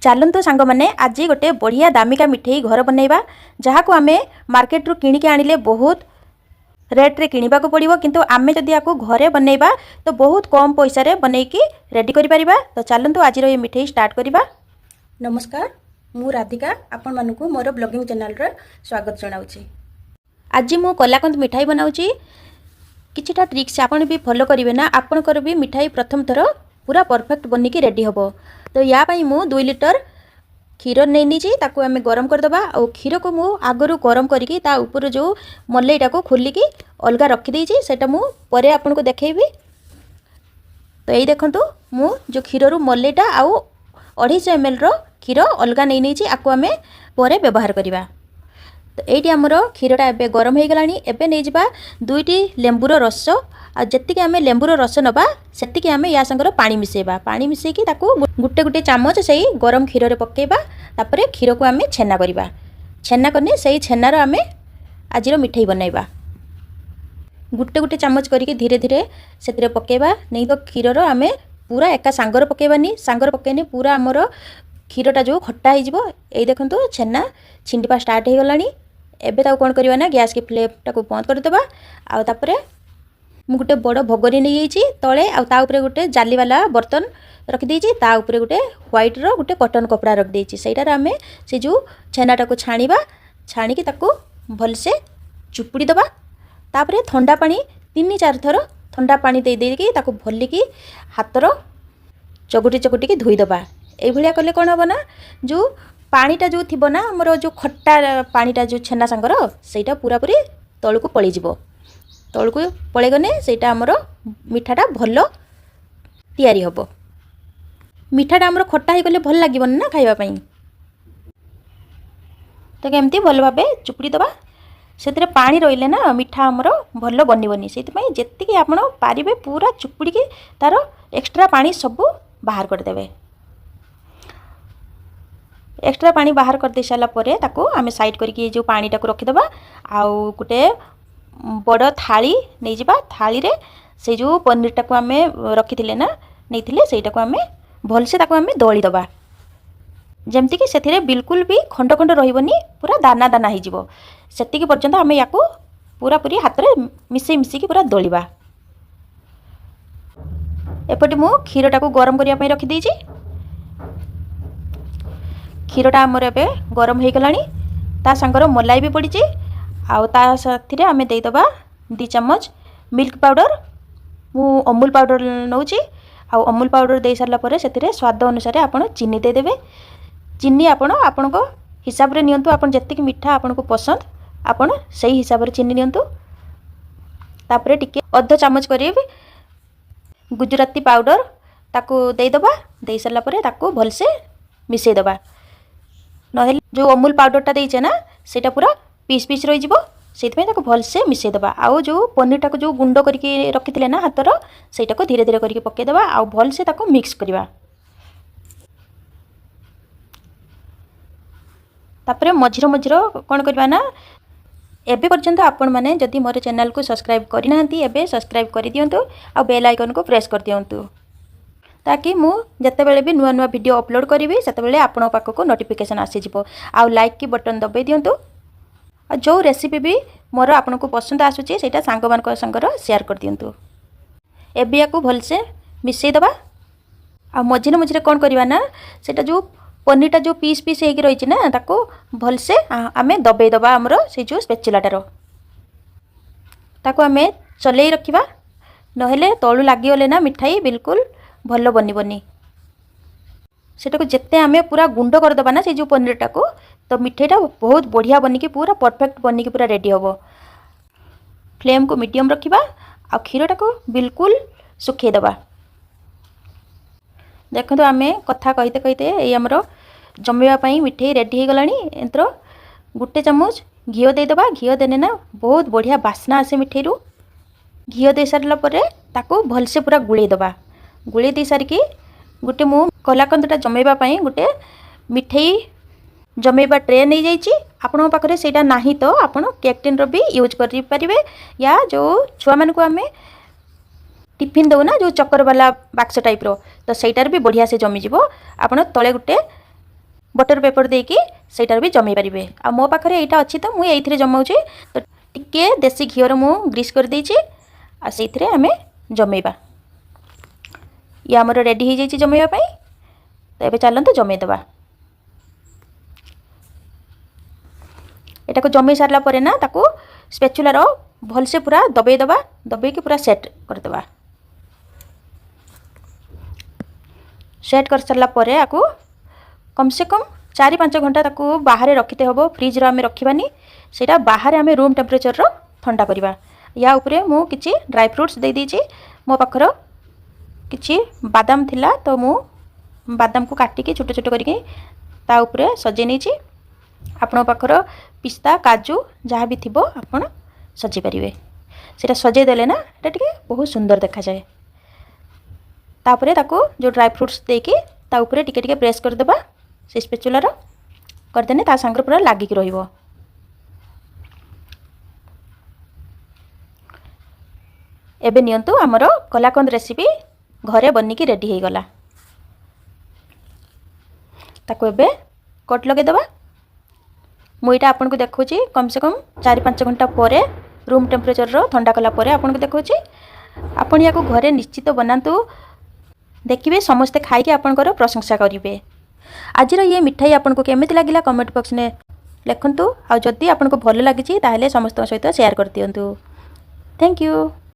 चलतु सांग मैंने आज गोटे बढ़िया दामिका मिठाई घर बनइबा जहाँ को आम मार्केट रू किणिकी आनिले बहुत रेट्रे किणवा पड़ो किंतु आमे जदि या घरे बनइबा तो बहुत कम पैसा रे बनईकी रेडी करि परिबा। तो चलतु आज ये मिठाई स्टार्ट करबा। नमस्कार, मु राधिका आपण मानकु मोर ब्लॉगिंग चैनल रे स्वागत जनाउछि। आज मु कलाकंद मिठाई बनाउछि। किछिटा ट्रिक्स आपण भी फॉलो करिवे ना, आपणकर भी मिठाई प्रथम थर पूरा परफेक्ट बनिकी रेडी हबो। तो या पई मु 2 लिटर क्षीर नहीं नीची ताकू आमे गरम करदबा। और क्षीर को मु आगरु गरम करिकी ता ऊपर जो मलईटा को खोलिकी अलगा रखी देइछि सेटा मु परे आपन को देखेबी। तो यही देखंतु मु जो क्षीर रु मलईटा आउ 250 ml रो क्षीर अलगा नहीं नीची आकु आमे परे व्यवहार करिबा। तो एटी हमर क्षीरटा एबे गरम हो गलानी। एबे नै जिबा 2टी लेंबुर रस आ जत्तिके आमे लेंबुर रस नबा सेत्तिके आमे या संगर पानी मिसेबा। पानी मिसेकी ताकू गुटे गुटे चामच सही गरम क्षीर रे पकेबा। तापरे क्षीर को आमे छेना करिबा। छेना करने सही छेनार आमे आजिर मिठाई बनइबा। गुटे गुटे चामच करिके धीरे धीरे सेतिरे पकेबा। नहीं तो क्षीर रो आमे पूरा एका सांगर पकेबानी। सांगर पकेने पूरा हमर क्षीरटा जो खट्टा हो जिवो। एई देखंतु छेना छिंडिपा स्टार्ट हो गलानी। एबे ताऊ कोन करबा ना, गैस की फ्लेम को बंद कर देबा। आ तापरे मु गुटे बड़ भगोरी नहीं जाइछि तळे आ ता ऊपर गुटे जाली वाला बर्तन रख देइछि। ता ऊपर गुटे व्हाइट रो गुटे कॉटन कपड़ा रख देइछि। सेटार आमे से जो छेनाटा को छाणीबा। छाणीकी ताकू भल से चुपुड़ी दबा। तापरे ठंडा पानी 3-4 थर ठंडा पानी दे देकी ताकू भलिकी हातर चगुटी चगुटी की धोई दबा। एई भलिया कले कोन होबो ना, जो पानीटा जो थिबो ना हमर जो खट्टा पानीटा जो छेना संगर सेटा पूरा पूरी तळकू पळी जिवो। तळकू पळै गने सेटा हमर मिठाटा भलो तयारी होबो। मिठाटा हमर खट्टा हे गले भल लागिबन ना खाइबा पई। तो केमती भल भाबे चुपुड़ी दबा। सेतरे पानी रहिले ना मिठा हमर भलो बनिबनी। सेति पई जेत्तिकी आपण पारिबे पूरा चुपुड़ी की तार एक्स्ट्रा पानी सब बाहर कर देबे। एक्स्ट्रा पानी बाहर कर दे साला परे ताको आमे साइड करके जो पानीटा को रखि दबा। आउ गुटे बड़ थाली नहीं जिबा। थाली रे से जो पनीरटा को आमे रखिथिले ना नहीं थिले सेटा को आमे भल से ताको आमे दळी दबा। जेमति कि सेथिरे बिल्कुल भी खंड खंड रहिबनी, पूरा दाना दाना ही जिवो। सेतिकी पर्यंत आमे याको पूरा पूरी हाथ रे मिसई मिसई की पूरा दळिबा। एपटे मु क्षीरटा को गरम करिया पई रखि देइछि। क्षीरटा आमर ए गरम हो गलानी। ता संगर मलाई भी पड़ी। आउ ता साथी आमे दे दबा 2 चम्मच मिल्क पाउडर। मु अमूल पाउडर नौची। आउ अमूल पाउडर दे सारला परे सेतिरे स्वाद अनुसार आपण चीनी दे देबे। चीनी आपण को हिसाब रे नियंतु। आपण जत्तिक मिठा आपण को पसंद आपण सही हिसाब रे चीनी नियंतु। तापरे टिके आधा चम्मच करिवे गुजराती पाउडर ताकू दे दबा। दे सारला परे ताकू भल से मिसई दबा। नहेले जो अमूल पाउडरटा देइछे ना सेटा पूरा पीस पीस रही जिवो। सेतमे ताको भल से मिसई दबा। आउ जो पनीरटा को जो गुंड करके रखिथिले ना हातर सेटा को धीरे धीरे करके पके दबा। आउ भल से ताको मिक्स करबा। तापरे मझिरो मझिरो कोन करबा ना, एबे पर्यंत आपण माने जदि मोर चैनल को सब्सक्राइब करि नाहंती एबे सब्सक्राइब करि दियंतु। आ बेल आइकन को प्रेस कर दियंतु ताकि मु जते बेले भी नुआ नुआ वीडियो अपलोड करिवि सेते बेले आपण पाख को नोटिफिकेशन आसी जिवो। आ लाइक की बटन दबाई दियंतु। आ जो रेसिपी भी मोर आपण को पसंद आसुची सेटा सांग मान को संगर शेयर कर दियंतु। एबे याकू भल से मिसई दबा। आ मझिरे मझिरे कोन करबा ना, सेटा जो पनीरटा जो पीस पीस हेकी रहिछि ना ताको भल से आमे दबाई दबा। हमरो से जो स्पैचुलाटार ताको आमे चलेई रखिबा। नहेले तळु लागि गले ना मिठाई बिल्कुल भलो बनिबनी। सेटा को जेते आमे पूरा गुंड कर दबा ना से जो पनीरटा को, तो मिठाईटा बहुत बढ़िया बनिकी पूरा परफेक्ट बनिकी पूरा रेडी होबो। फ्लेम को मीडियम रखिबा। आ क्षीरटा को बिल्कुल सुखे दबा। देखंतु आमे कथा कहिते कहिते ए हमरो जमेबा पई मिठाई रेडी हो गलानी। एंतरो गुटे चम्मच घियो दे दबा। घियो देने ना बहुत बढ़िया बास्ना आसे मिठाई रु। घियो दे सारला परे ताको भल से पूरा गुळेई दबा। गुळेई दे सारकी गुटे मु कलाकंदटा जमेबा पई गुटे मिठाई जमेबा ट्रे नहीं जाइछि। आपण पाखरे सेटा नाही तो आपण केक टिन रो भी यूज करि परिबे। या जो छुआ मान को आमे टिफिन दो ना जो चक्कर वाला बाक्स टाइप रो, तो सेटार भी बढ़िया से जमी जीवो। आपण तळे गुटे बटर पेपर देकी सेटार भी जमे पारिबे। आ मो पाखरे एटा अछि तो मु एइथिरे जमाउची। तो टिके देसी घिओर मु ग्रीस कर देइची आ सेइथिरे हमें जमेबा। ये हमर रेडी हो जाइए जमेवा पाई। तो एबे चलते जमे देबा। एटा को जमे सारला परे ना ताको स्पैचुला रो भल से पूरा दबे दबा, दबे के पूरा सेट कर देबा। सेट कर सारला परे आकु कम से कम 4-5 घंटा ताकू बाहर रखिते हबो। फ्रिज रो हमें रखिबानी, सेटा बाहर हमें रूम टेम्परेचर रो ठंडा करबा। या ऊपरे मु किछि ड्राई फ्रूट्स दे दीची। मो पाखर किछि बादाम थिला तो मु बादाम को काटी के छोट छोट करके ता ऊपरे सजे नेची। आपण पाखर पिस्ता काजू जहाँ भी थिबो आपण सजे परिवे। सेटा सजे देले ना एटा टिके बहुत सुंदर देखा जाए। तापरे ताको जो ड्राई फ्रूट्स देके ता ऊपरे टिके टिके प्रेस कर देबा। से स्पैचुला रो कर देने ता संग पूरा लागी के रहिबो। एबे नियंतु हमरो कलाकंद रेसिपी घरे बनी की रेडी हो गला। ताको एबे कट लगे देबा। मु इटा आपन को देखौची कम से कम 4-5 घंटा परे रूम टेम्परेचर रो ठंडा कला परे आपन को देखौची। आपन या को घरे निश्चित बनांतु, देखिबे समस्त खाई के आपनकर प्रशंसा करिवे। आज ये मिठाई आपन को केमिति लागिला कमेंट बॉक्स ने लिखंतु। आ जदी आपन को भलो लागिची ताहेले समस्त सहित शेयर कर दियंतु। Thank you.